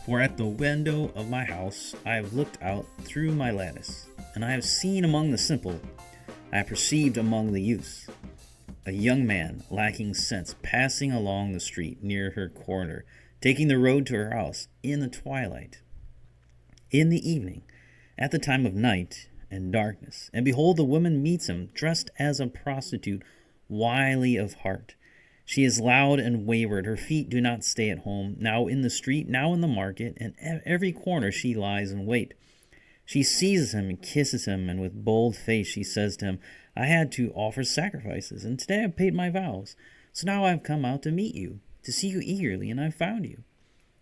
For at the window of my house I have looked out through my lattice, and I have seen among the simple, I have perceived among the youths, a young man lacking sense passing along the street near her corner, taking the road to her house in the twilight, in the evening, at the time of night and darkness. And behold, the woman meets him, dressed as a prostitute, wily of heart. She is loud and wayward. Her feet do not stay at home. Now in the street, now in the market, and at every corner she lies in wait. She seizes him and kisses him, and with bold face she says to him, I had to offer sacrifices, and today I have paid my vows. So now I have come out to meet you, to see you eagerly, and I have found you.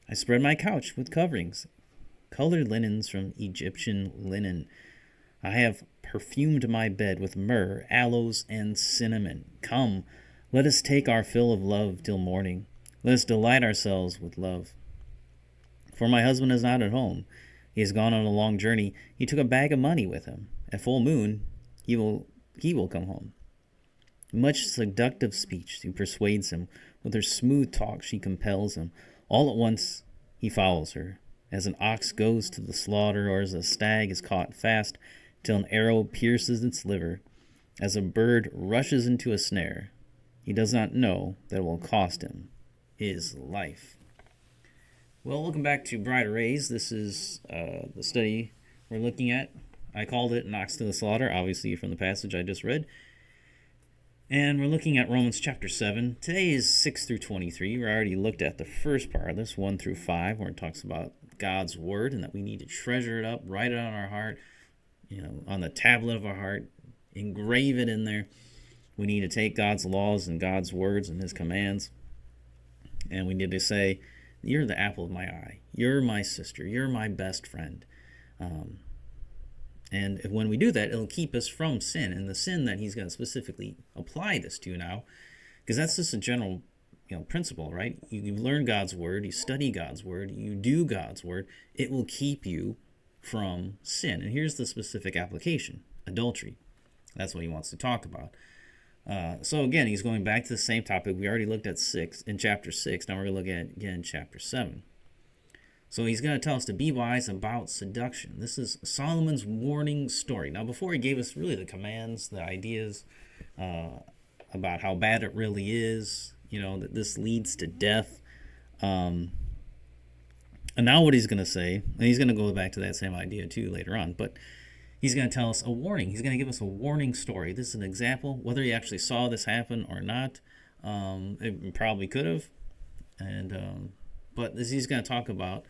I spread my couch with coverings, colored linens from Egyptian linen. I have perfumed my bed with myrrh, aloes, and cinnamon. Come, let us take our fill of love till morning. Let us delight ourselves with love. For my husband is not at home. He has gone on a long journey. He took a bag of money with him. At full moon, he will come home. Much seductive speech she persuades him. With her smooth talk she compels him. All at once he follows her, as an ox goes to the slaughter, or as a stag is caught fast, till an arrow pierces its liver, as a bird rushes into a snare. He does not know that it will cost him his life. Well, welcome back to Bride Arrays. This is the study we're looking at. I called it An Ox to the Slaughter, obviously from the passage I just read. And we're looking at Romans chapter 7. Today is 6 through 23. We already looked at the first part of this, 1 through 5, where it talks about God's word and that we need to treasure it up, write it on our heart, on the tablet of our heart, engrave it in there. We need to take God's laws and God's words and his commands, and we need to say, you're the apple of my eye. You're my sister. You're my best friend. And when we do that, it'll keep us from sin. And the sin that he's going to specifically apply this to now, because that's just a general principle, right? You learn God's word. You study God's word. You do God's word. It will keep you from sin. And here's the specific application: adultery. That's what he wants to talk about. So again, he's going back to the same topic we already looked at in chapter 6. Now we're going to look at again in chapter 7. So he's going to tell us to be wise about seduction. This is Solomon's warning story. Now before he gave us really the commands, the ideas about how bad it really is, that this leads to death. And now what he's going to say, and he's going to go back to that same idea too later on, but he's going to tell us a warning. He's going to give us a warning story. This is an example. Whether he actually saw this happen or not, it probably could have. But he's going to talk about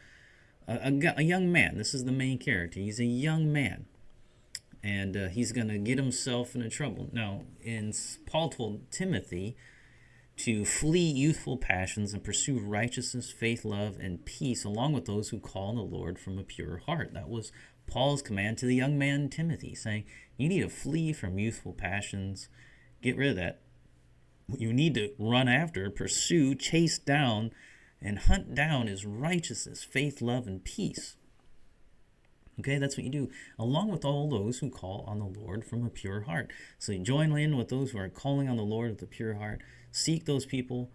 a young man. This is the main character. He's a young man. And he's going to get himself into trouble. Now, Paul told Timothy to flee youthful passions and pursue righteousness, faith, love, and peace, along with those who call on the Lord from a pure heart. That was Paul's command to the young man Timothy, saying, you need to flee from youthful passions. Get rid of that. You need to run after, pursue, chase down, and hunt down is righteousness, faith, love, and peace. Okay, that's what you do, along with all those who call on the Lord from a pure heart. So you join in with those who are calling on the Lord with a pure heart. Seek those people,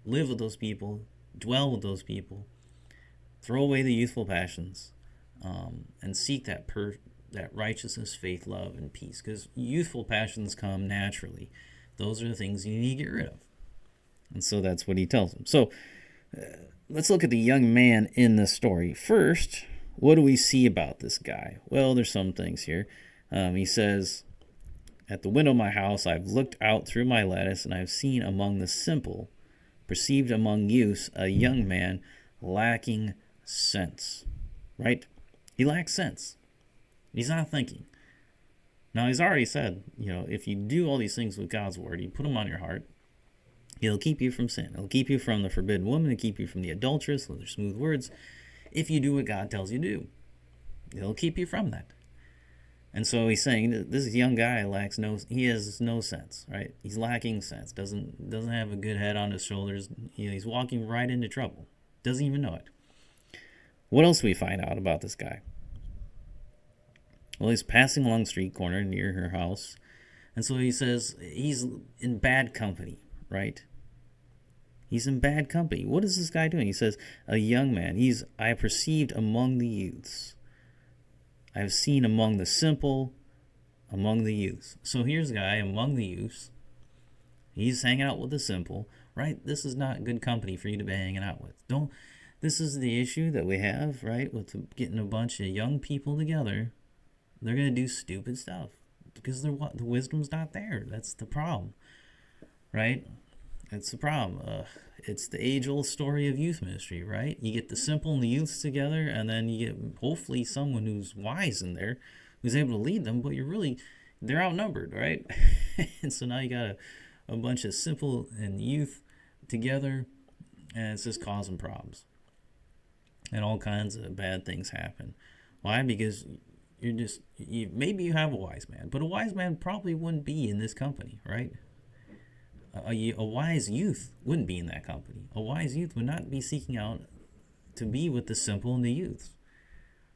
live with those people, dwell with those people, throw away the youthful passions, and seek that righteousness, faith, love, and peace. Because youthful passions come naturally. Those are the things you need to get rid of. And so that's what he tells them. So let's look at the young man in this story. First, what do we see about this guy? Well, there's some things here. He says, at the window of my house I've looked out through my lattice, and I've seen among the simple, perceived among youths, a young man lacking sense. Right? He lacks sense. He's not thinking. Now, he's already said, if you do all these things with God's word, you put them on your heart, it'll keep you from sin. It'll keep you from the forbidden woman. It'll keep you from the adulteress with their smooth words. If you do what God tells you to do, it'll keep you from that. And so he's saying that this young guy he has no sense, right? He's lacking sense. Doesn't have a good head on his shoulders. He's walking right into trouble. Doesn't even know it. What else do we find out about this guy? Well, he's passing along the street corner near her house. And so he says he's in bad company, right? He's in bad company. What is this guy doing? He says, a young man. I perceived among the youths. I have seen among the simple, among the youths. So here's a guy among the youths. He's hanging out with the simple, right? This is not good company for you to be hanging out with. This is the issue that we have, right? With getting a bunch of young people together. They're going to do stupid stuff because the wisdom's not there. That's the problem, right? That's the problem. It's the age-old story of youth ministry, right? You get the simple and the youths together, and then you get hopefully someone who's wise in there, who's able to lead them, but they're outnumbered, right? And so now you got a bunch of simple and youth together, and it's just causing problems. And all kinds of bad things happen. Why? Because maybe you have a wise man, but a wise man probably wouldn't be in this company, right? A wise youth wouldn't be in that company. A wise youth would not be seeking out to be with the simple and the youths.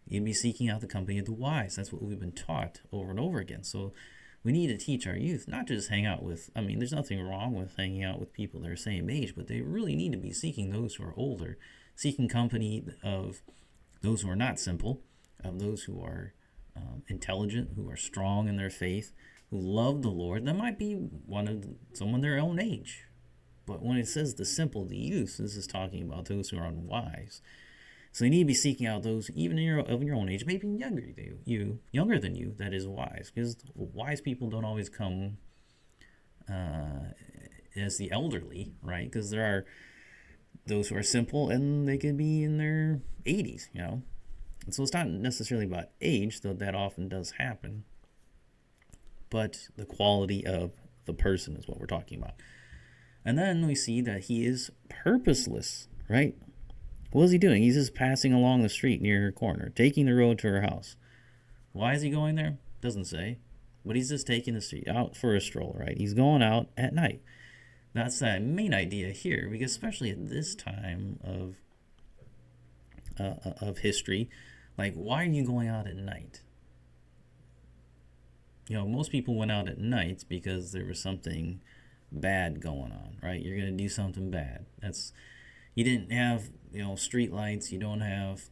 You'd be seeking out the company of the wise. That's what we've been taught over and over again. So we need to teach our youth not to just hang out with, there's nothing wrong with hanging out with people that are same age, but they really need to be seeking those who are older, seeking company of those who are not simple, of those who are intelligent, who are strong in their faith, who love the Lord. That might be someone their own age. But when it says the simple, the youth, this is talking about those who are unwise. So you need to be seeking out those even of your own age, maybe younger than you, that is wise. Because wise people don't always come as the elderly, right? Because there are those who are simple and they could be in their 80s, And so it's not necessarily about age, though that often does happen. But the quality of the person is what we're talking about. And then we see that he is purposeless, right? What is he doing? He's just passing along the street near her corner, taking the road to her house. Why is he going there? Doesn't say. But he's just taking the street out for a stroll, right? He's going out at night. That's the main idea here, because especially at this time of history, like, why are you going out at night? Most people went out at night because there was something bad going on, right? You're going to do something bad. You didn't have, street lights. You don't have,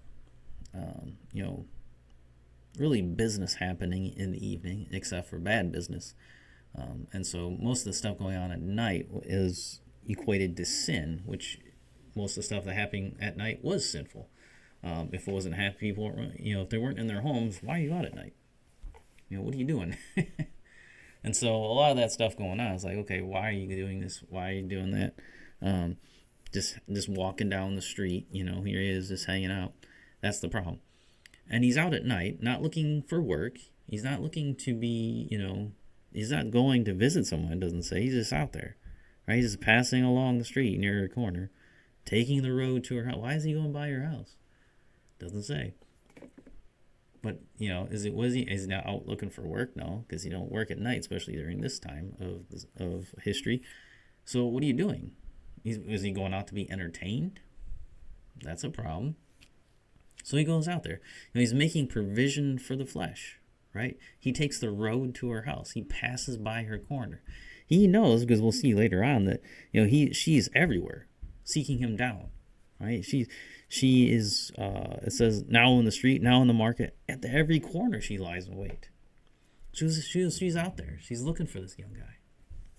really business happening in the evening, except for bad business. And so most of the stuff going on at night is equated to sin, which most of the stuff that happened at night was sinful. If it wasn't happy people, if they weren't in their homes, why are you out at night? What are you doing? And so a lot of that stuff going on, it's like, okay, why are you doing this? Why are you doing that? Just walking down the street, here he is just hanging out. That's the problem. And he's out at night, not looking for work. He's not looking to be, he's not going to visit someone, it doesn't say. He's just out there, right? He's just passing along the street near her corner, taking the road to her house. Why is he going by your house? Doesn't say. But, is he not out looking for work? No, because he don't work at night, especially during this time of history. So what are you doing? Is he going out to be entertained? That's a problem. So he goes out there. He's making provision for the flesh, right? He takes the road to her house. He passes by her corner. He knows, because we'll see later on, that she's everywhere, seeking him down, right? She is, it says, now in the street, now in the market, at every corner she lies in wait. She's out there. She's looking for this young guy.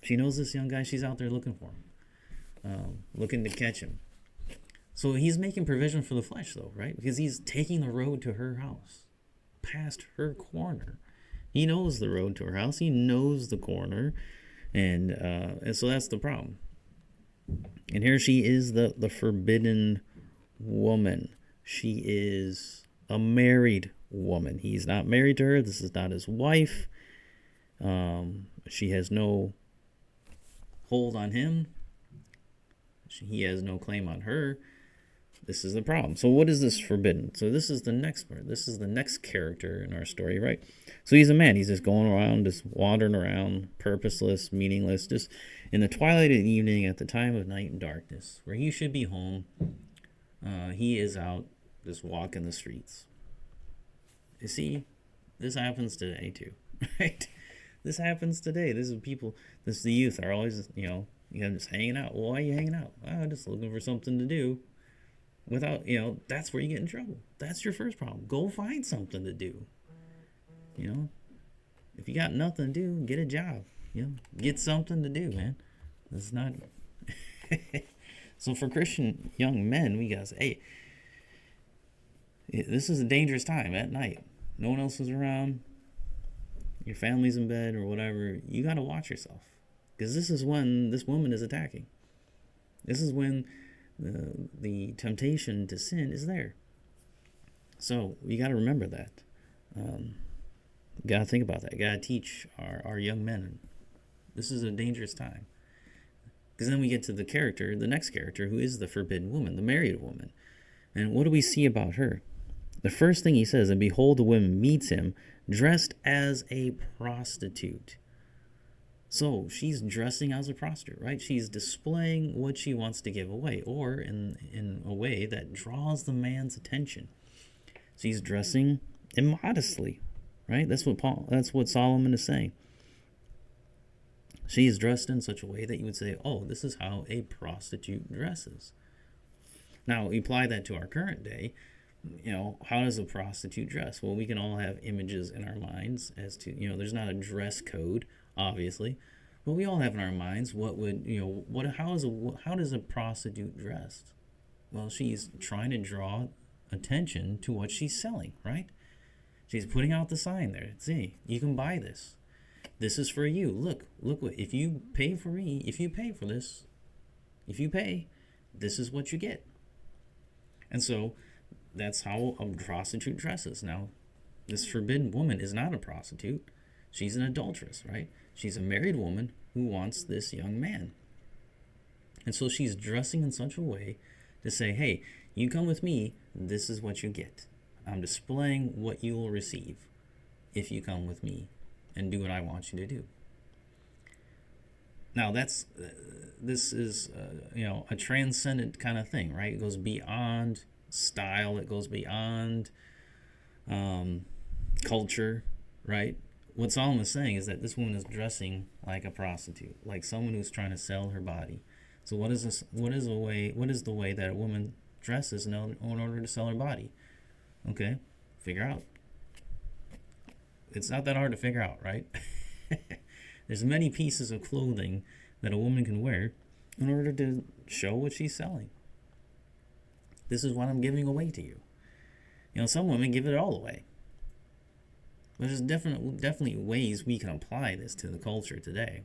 She knows this young guy. She's out there looking for him, looking to catch him. So he's making provision for the flesh, though, right? Because he's taking the road to her house, past her corner. He knows the road to her house. He knows the corner, and so that's the problem. And here she is, the forbidden woman. She is a married woman. He's not married to her. This is not his wife. She has no hold on him. He has no claim on her. This is the problem. So what is this forbidden? So this is the next part. This is the next character in our story, right? So he's a man. He's just going around, just wandering around, purposeless, meaningless, just in the twilight of the evening at the time of night and darkness, where he should be home. He is out just walking the streets. You see, this happens today too, right? This happens today. The youth are always, You know, just hanging out. Well, why are you hanging out? Oh, just looking for something to do. Without, that's where you get in trouble. That's your first problem. Go find something to do. You know, if you got nothing to do, get a job. Get something to do, man. It's not. So for Christian young men, we gotta say, hey, this is a dangerous time at night. No one else is around. Your family's in bed or whatever. You gotta watch yourself, because this is when this woman is attacking. This is when the temptation to sin is there. So you got to remember that. You got to think about that. You got to teach our young men. This is a dangerous time. Because then we get to the next character, who is the forbidden woman, the married woman. And what do we see about her? The first thing he says, and behold, the woman meets him, dressed as a prostitute. So she's dressing as a prostitute, right? She's displaying what she wants to give away, or in a way that draws the man's attention. She's dressing immodestly, right? That's what Solomon is saying. She is dressed in such a way that you would say, oh, this is how a prostitute dresses. Now, apply that to our current day. How does a prostitute dress? Well, we can all have images in our minds as to, there's not a dress code, obviously, but we all have in our minds how does a prostitute dress? Well, she's trying to draw attention to what she's selling, right? She's putting out the sign there. See, you can buy this. This is for you. Look what, if you pay for this, this is what you get. And so that's how a prostitute dresses. Now, this forbidden woman is not a prostitute. She's an adulteress, right? She's a married woman who wants this young man. And so she's dressing in such a way to say, hey, you come with me, this is what you get. I'm displaying what you will receive if you come with me and do what I want you to do. Now, this is a transcendent kind of thing, right? It goes beyond style. It goes beyond culture, right? What Solomon is saying is that this woman is dressing like a prostitute, like someone who's trying to sell her body. So what is this? What is the way that a woman dresses in order to sell her body? Okay, figure out. It's not that hard to figure out, right? There's many pieces of clothing that a woman can wear in order to show what she's selling. This is what I'm giving away to you. Some women give it all away. But there's definitely ways we can apply this to the culture today.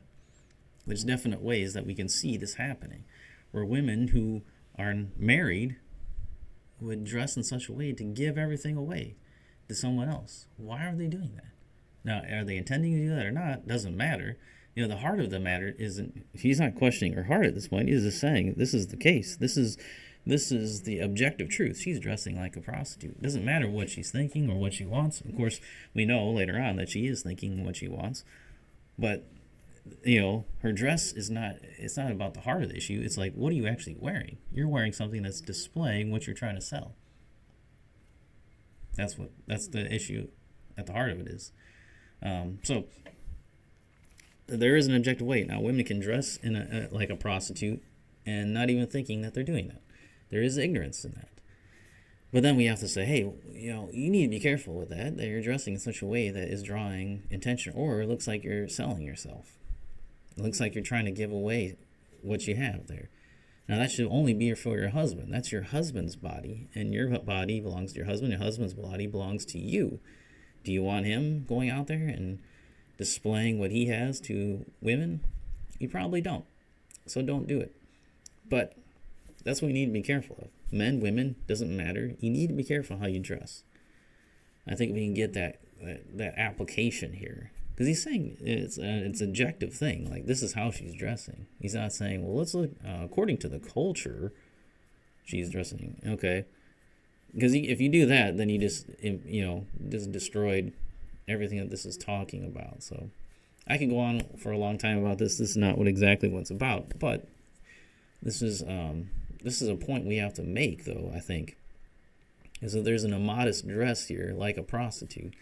There's definite ways that we can see this happening, where women who are married would dress in such a way to give everything away to someone else. Why are they doing that? Now, are they intending to do that or not? Doesn't matter. The heart of the matter isn't, he's not questioning her heart at this point. He's just saying this is the case. This is the objective truth. She's dressing like a prostitute. It doesn't matter what she's thinking or what she wants. Of course, we know later on that she is thinking what she wants. But, her dress is it's not about the heart of the issue. It's like, what are you actually wearing? You're wearing something that's displaying what you're trying to sell. That's the issue at the heart of it is. So there is an objective way. Now, women can dress in like a prostitute and not even thinking that they're doing that. There is ignorance in that. But then we have to say, hey, you need to be careful with that you're dressing in such a way that is drawing attention, or it looks like you're selling yourself. It looks like you're trying to give away what you have there. Now, that should only be for your husband. That's your husband's body, and your body belongs to your husband. Your husband's body belongs to you. Do you want him going out there and displaying what he has to women? You probably don't. So don't do it. But that's what we need to be careful of. Men, women, doesn't matter. You need to be careful how you dress. I think we can get that application here. Because he's saying it's an objective thing. Like, this is how she's dressing. He's not saying, well, let's look, according to the culture, she's dressing. Okay. Because if you do that, then you just destroyed everything that this is talking about. So I could go on for a long time about this. This is not exactly what it's about. But this is a point we have to make, though, I think, is that there's an immodest dress here, like a prostitute,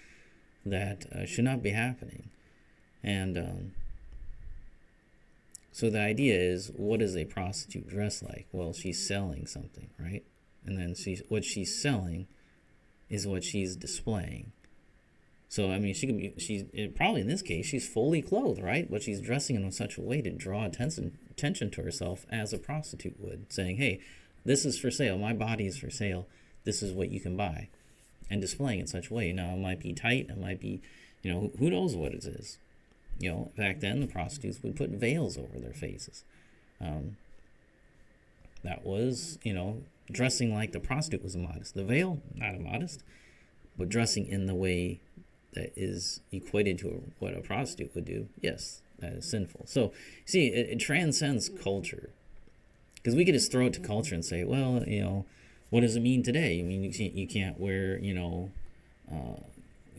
that should not be happening. And So the idea is, what does a prostitute dress like? Well, she's selling something, right? And then what she's selling is what she's displaying. So I mean, probably in this case she's fully clothed, right? But she's dressing in such a way to draw attention to herself as a prostitute would, saying, "Hey, this is for sale. My body is for sale. This is what you can buy," and displaying in such a way. Now it might be tight. It might be, who knows what it is. Back then the prostitutes would put veils over their faces. That was, dressing like the prostitute was immodest. The veil, not immodest, but dressing in the way that is equated to what a prostitute would do, yes, that is sinful. So, see, it transcends culture. Because we could just throw it to culture and say, well, what does it mean today? I mean, you can't wear,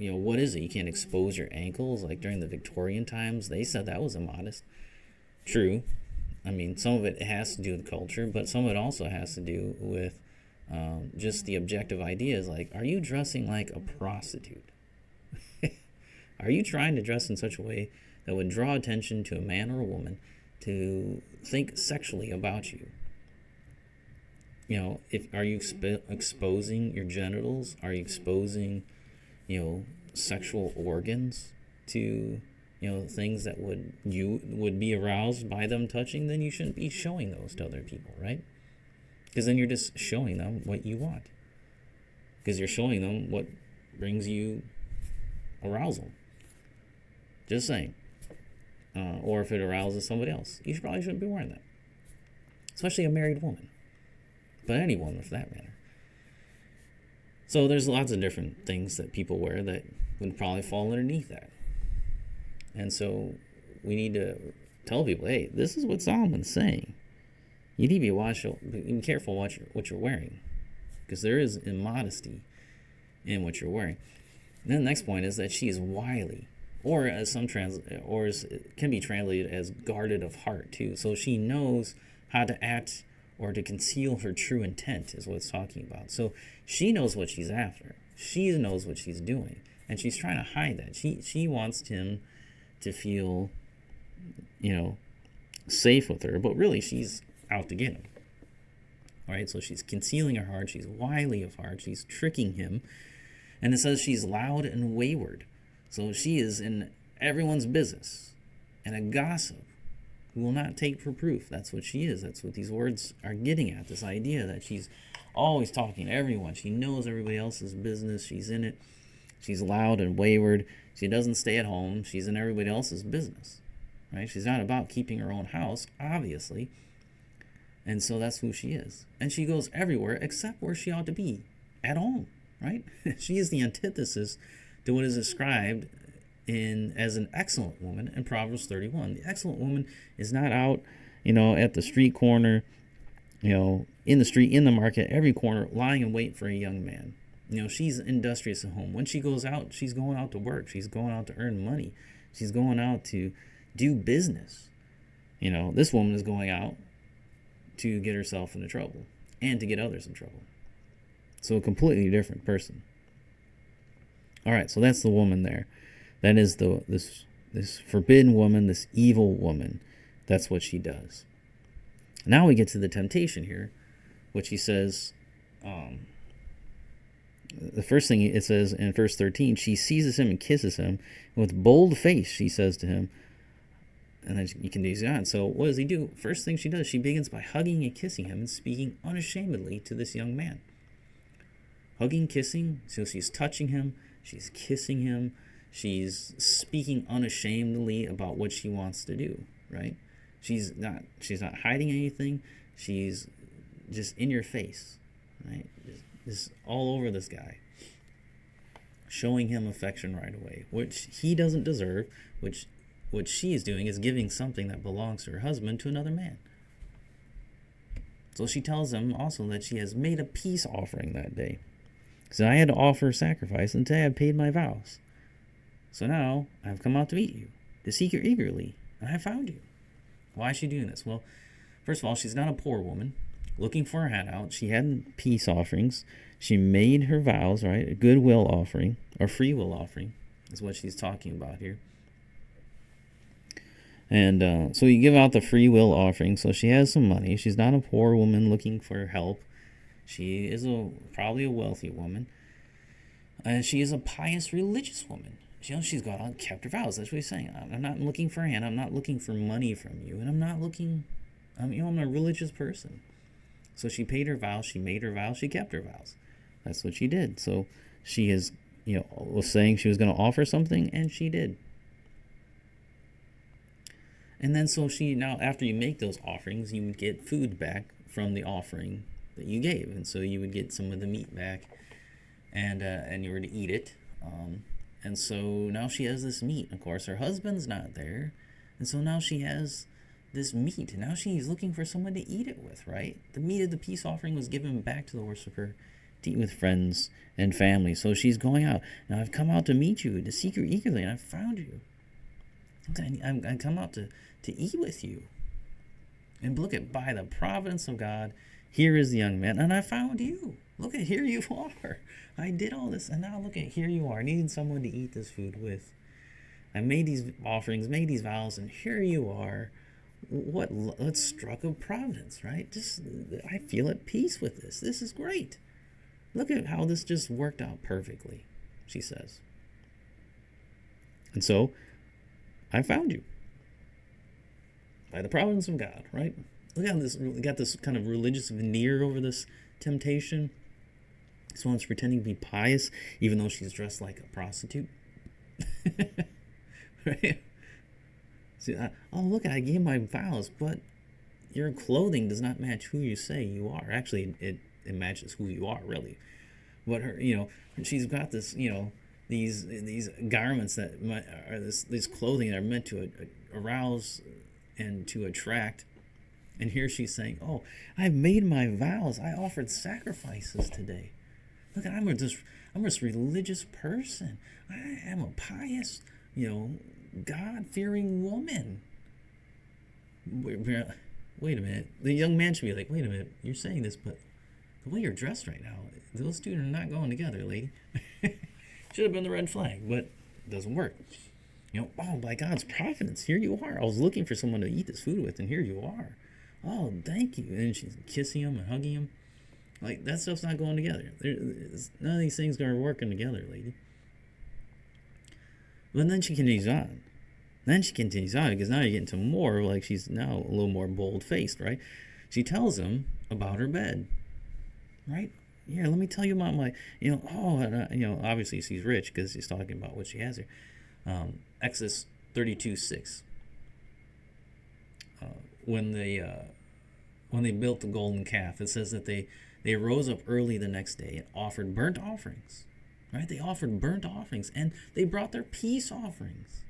what is it? You can't expose your ankles. Like during the Victorian times, they said that was immodest. True. I mean, some of it has to do with culture, but some of it also has to do with just the objective ideas. Like, are you dressing like a prostitute? Are you trying to dress in such a way that would draw attention to a man or a woman to think sexually about you? Are you exposing your genitals? Are you exposing, sexual organs to, things that would be aroused by them touching? Then you shouldn't be showing those to other people, right? Because then you're just showing them what you want. Because you're showing them what brings you arousal. Just saying. Or if it arouses somebody else, you probably shouldn't be wearing that. Especially a married woman. But any woman for that matter. So there's lots of different things that people wear that would probably fall underneath that. And so we need to tell people, hey, this is what Solomon's saying. You need to be careful what you're wearing. Because there is immodesty in what you're wearing. And then the next point is that she is wily. Or as it can be translated as guarded of heart too. So she knows how to act or to conceal her true intent is what it's talking about. So she knows what she's after. She knows what she's doing. And she's trying to hide that. She wants him to feel, safe with her. But really she's out to get him. All right, so she's concealing her heart. She's wily of heart. She's tricking him. And it says she's loud and wayward. So she is in everyone's business and a gossip who will not take reproof. That's what she is. That's what these words are getting at. This idea that she's always talking to everyone. She knows everybody else's business. She's in it. She's loud and wayward. She doesn't stay at home. She's in everybody else's business. Right? She's not about keeping her own house, obviously. And so that's who she is. And she goes everywhere except where she ought to be, at home. Right? She is the antithesis to what is described as an excellent woman in Proverbs 31. The excellent woman is not out, at the street corner, in the street, in the market, every corner, lying in wait for a young man. She's industrious at home. When she goes out, she's going out to work. She's going out to earn money. She's going out to do business. This woman is going out to get herself into trouble and to get others in trouble. So a completely different person. All right, so that's the woman there. That is this forbidden woman, this evil woman. That's what she does. Now we get to the temptation here, which he says, the first thing it says in verse 13, she seizes him and kisses him. And with bold face, she says to him, and then you can do on. So what does he do? First thing she does, she begins by hugging and kissing him and speaking unashamedly to this young man. Hugging, kissing, so she's touching him. She's kissing him. She's speaking unashamedly about what she wants to do, right? She's not hiding anything. She's just in your face, right? Just all over this guy. Showing him affection right away, which he doesn't deserve, which what she is doing is giving something that belongs to her husband to another man. So she tells him also that she has made a peace offering that day. So I had to offer a sacrifice until I had paid my vows. So now I've come out to meet you, to seek you eagerly, and I found you. Why is she doing this? Well, first of all, she's not a poor woman looking for a handout. She had peace offerings. She made her vows, right? A goodwill offering, or free will offering, is what she's talking about here. And so you give out the free will offering. So she has some money. She's not a poor woman looking for help. She is probably a wealthy woman. And she is a pious religious woman. She's gone out and kept her vows. That's what he's saying. I'm not looking for a hand. I'm not looking for money from you. And I'm not looking, I'm a religious person. So she paid her vows. She made her vows. She kept her vows. That's what she did. So she is, was saying she was going to offer something, and she did. And then so now after you make those offerings, you would get food back from the offering that you gave. And so you would get some of the meat back, and you were to eat it. And so now she has this meat. Of course, her husband's not there. And so now she has this meat. And now she's looking for someone to eat it with, right? The meat of the peace offering was given back to the worshiper to eat with friends and family. So she's going out. Now I've come out to meet you, to seek you eagerly, and I've found you. I come out to eat with you. And look at, by the providence of God, here is the young man, and I found you. Look at, here you are. I did all this, and now look at, here you are, needing someone to eat this food with. I made these offerings, made these vows, and here you are. What struck of providence, right? I feel at peace with this. This is great. Look at how this just worked out perfectly, she says. And so, I found you. By the providence of God, right? Look how we got this kind of religious veneer over this temptation. This one's pretending to be pious, even though she's dressed like a prostitute. Right? See, look, I gave my vows, but your clothing does not match who you say you are. Actually, it matches who you are, really. But her, she's got this, these garments that are this clothing that are meant to arouse and to attract. And here she's saying, "Oh, I've made my vows. I offered sacrifices today. Look, I'm a religious person. I am a pious, God-fearing woman." Wait a minute. The young man should be like, "Wait a minute. You're saying this, but the way you're dressed right now, those two are not going together, lady." Should have been the red flag, but it doesn't work. Oh, by God's providence, here you are. I was looking for someone to eat this food with, and here you are. Oh, thank you. And she's kissing him and hugging him. Like, that stuff's not going together. None of these things are working together, lady. But then she continues on. Because now you're getting to more, like she's now a little more bold-faced, right? She tells him about her bed, right? Yeah, let me tell you about my, obviously she's rich because she's talking about what she has here. Exodus 32:6. When they built the golden calf, it says that they rose up early the next day and offered burnt offerings, right? They offered burnt offerings, and they brought their peace offerings.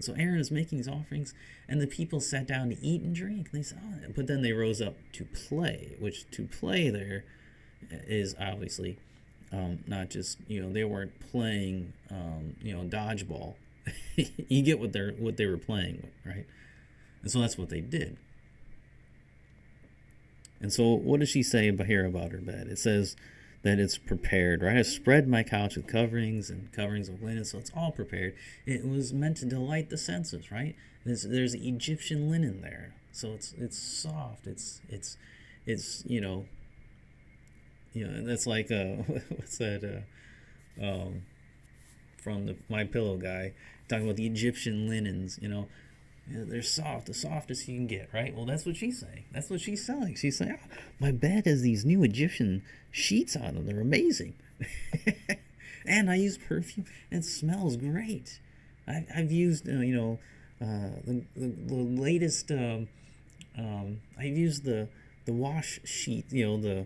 So Aaron is making these offerings, and the people sat down to eat and drink. And they saw it, but then they rose up to play, which to play there is obviously not just they weren't playing dodgeball. You get what they were playing with, right? And so that's what they did. And so what does she say here about her bed? It says that it's prepared, right? I spread my couch with coverings and coverings of linen, so it's all prepared. It was meant to delight the senses, right? There's Egyptian linen there, so it's soft. It's that's like what's that from the My Pillow guy talking about the Egyptian linens, they're soft, the softest you can get, right? Well, that's what she's saying. That's what she's selling. She's saying, "Oh, my bed has these new Egyptian sheets on them. They're amazing. And I use perfume. And it smells great. I've used, the latest, I've used the wash sheet, those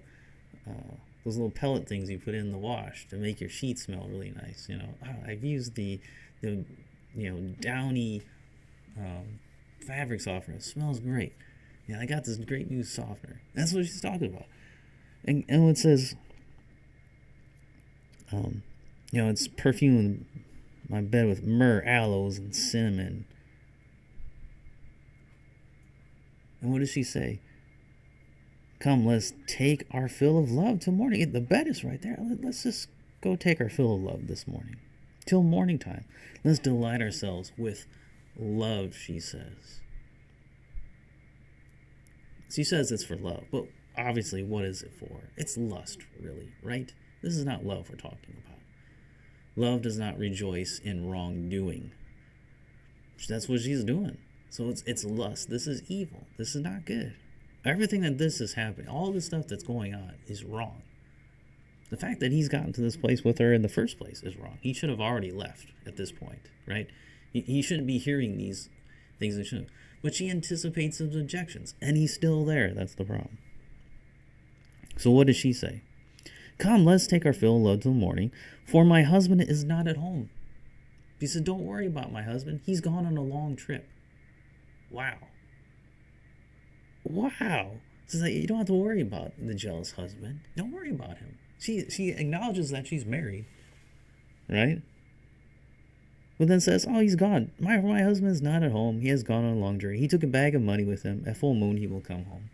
little pellet things you put in the wash to make your sheets smell really nice. I've used the downy fabric softener. It smells great. I got this great new softener." That's what she's talking about. And it says, it's perfume my bed with myrrh, aloes, and cinnamon. And what does she say? "Come, let's take our fill of love till morning." The bed is right there. Let's just go take our fill of love this morning. Till morning time. Let's delight ourselves with love, she says. She says it's for love, but obviously, what is it for? It's lust, really, right? This is not love we're talking about. Love does not rejoice in wrongdoing. That's what she's doing. So it's lust. This is evil. This is not good. Everything that this is happening, all the stuff that's going on is wrong. The fact that he's gotten to this place with her in the first place is wrong. He should have already left at this point, right? He shouldn't be hearing these things. That shouldn't. But she anticipates his objections, and he's still there. That's the problem. So what does she say? Come, let's take our fill of load till morning, for my husband is not at home. She said, don't worry about my husband. He's gone on a long trip. Wow. She's like, you don't have to worry about the jealous husband. Don't worry about him. She acknowledges that she's married, right? But then says, oh, he's gone. My husband is not at home. He has gone on a long journey. He took a bag of money with him. At full moon, he will come home.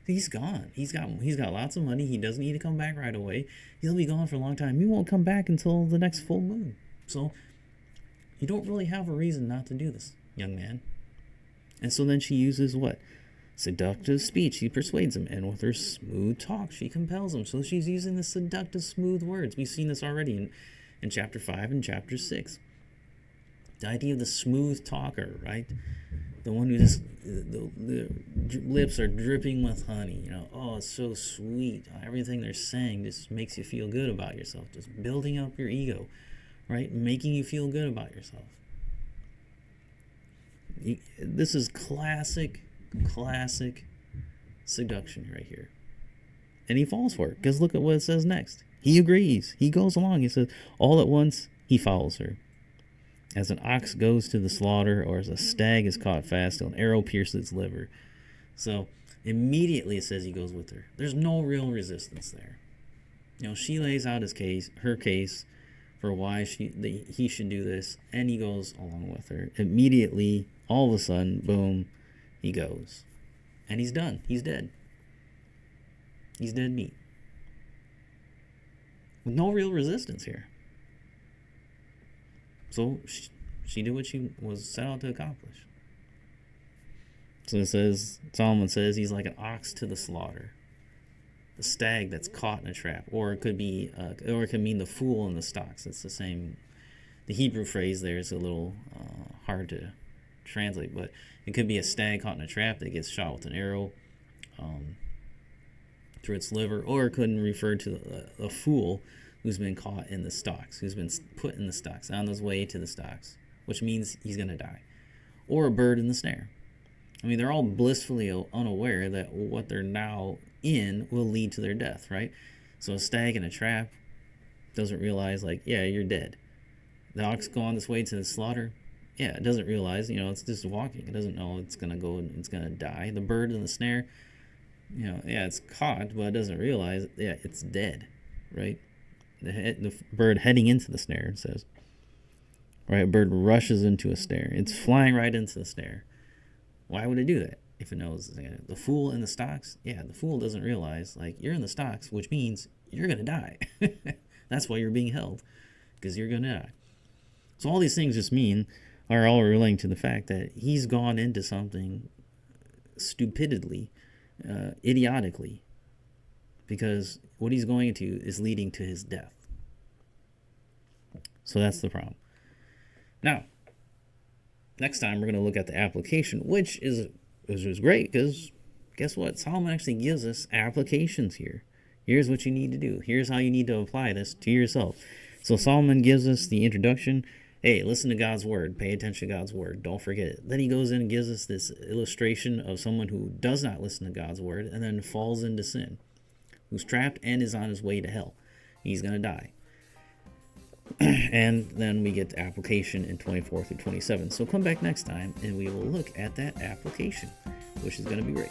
He's gone. He's got lots of money. He doesn't need to come back right away. He'll be gone for a long time. He won't come back until the next full moon. So you don't really have a reason not to do this, young man. And so then she uses what? Seductive speech. She persuades him. And with her smooth talk, she compels him. So she's using the seductive, smooth words. We've seen this already in chapter 5 and chapter 6. The idea of the smooth talker, right? The one who just, the lips are dripping with honey. Oh, it's so sweet. Everything they're saying just makes you feel good about yourself. Just building up your ego, right? Making you feel good about yourself. This is classic seduction right here. And he falls for it, because look at what it says next. He agrees. He goes along. He says, all at once, he follows her. As an ox goes to the slaughter, or as a stag is caught fast till an arrow pierces its liver. So immediately it says he goes with her. There's no real resistance there. She lays out her case for why he should do this, and he goes along with her. Immediately, all of a sudden, boom, he goes. And he's done. He's dead. He's dead meat. With no real resistance here. So she did what she was set out to accomplish. So it says, Solomon says, he's like an ox to the slaughter, a stag that's caught in a trap, or it could be, or it could mean the fool in the stocks. It's the same. The Hebrew phrase there is a little hard to translate, but it could be a stag caught in a trap that gets shot with an arrow through its liver, or it could refer to a fool who's been caught in the stocks, who's been put in the stocks, on his way to the stocks, which means he's going to die. Or a bird in the snare. I mean, they're all blissfully unaware that what they're now in will lead to their death, right? So a stag in a trap doesn't realize, yeah, you're dead. The ox go on this way to the slaughter. Yeah, it doesn't realize, it's just walking. It doesn't know it's going to go and it's going to die. The bird in the snare, yeah, it's caught, but it doesn't realize, yeah, it's dead, right? The bird heading into the snare, it says. Right, a bird rushes into a snare. It's flying right into the snare. Why would it do that if it knows? The fool in the stocks? Yeah, the fool doesn't realize, you're in the stocks, which means you're going to die. That's why you're being held, because you're going to die. So all these things are all relating to the fact that he's gone into something stupidly, idiotically, because what he's going into is leading to his death. So that's the problem. Now, next time we're going to look at the application, which is great, because guess what? Solomon actually gives us applications here. Here's what you need to do. Here's how you need to apply this to yourself. So Solomon gives us the introduction. Hey, listen to God's word. Pay attention to God's word. Don't forget it. Then he goes in and gives us this illustration of someone who does not listen to God's word and then falls into sin, who's trapped and is on his way to hell. He's going to die. And then we get to application in 24 through 27. So come back next time and we will look at that application, which is going to be great.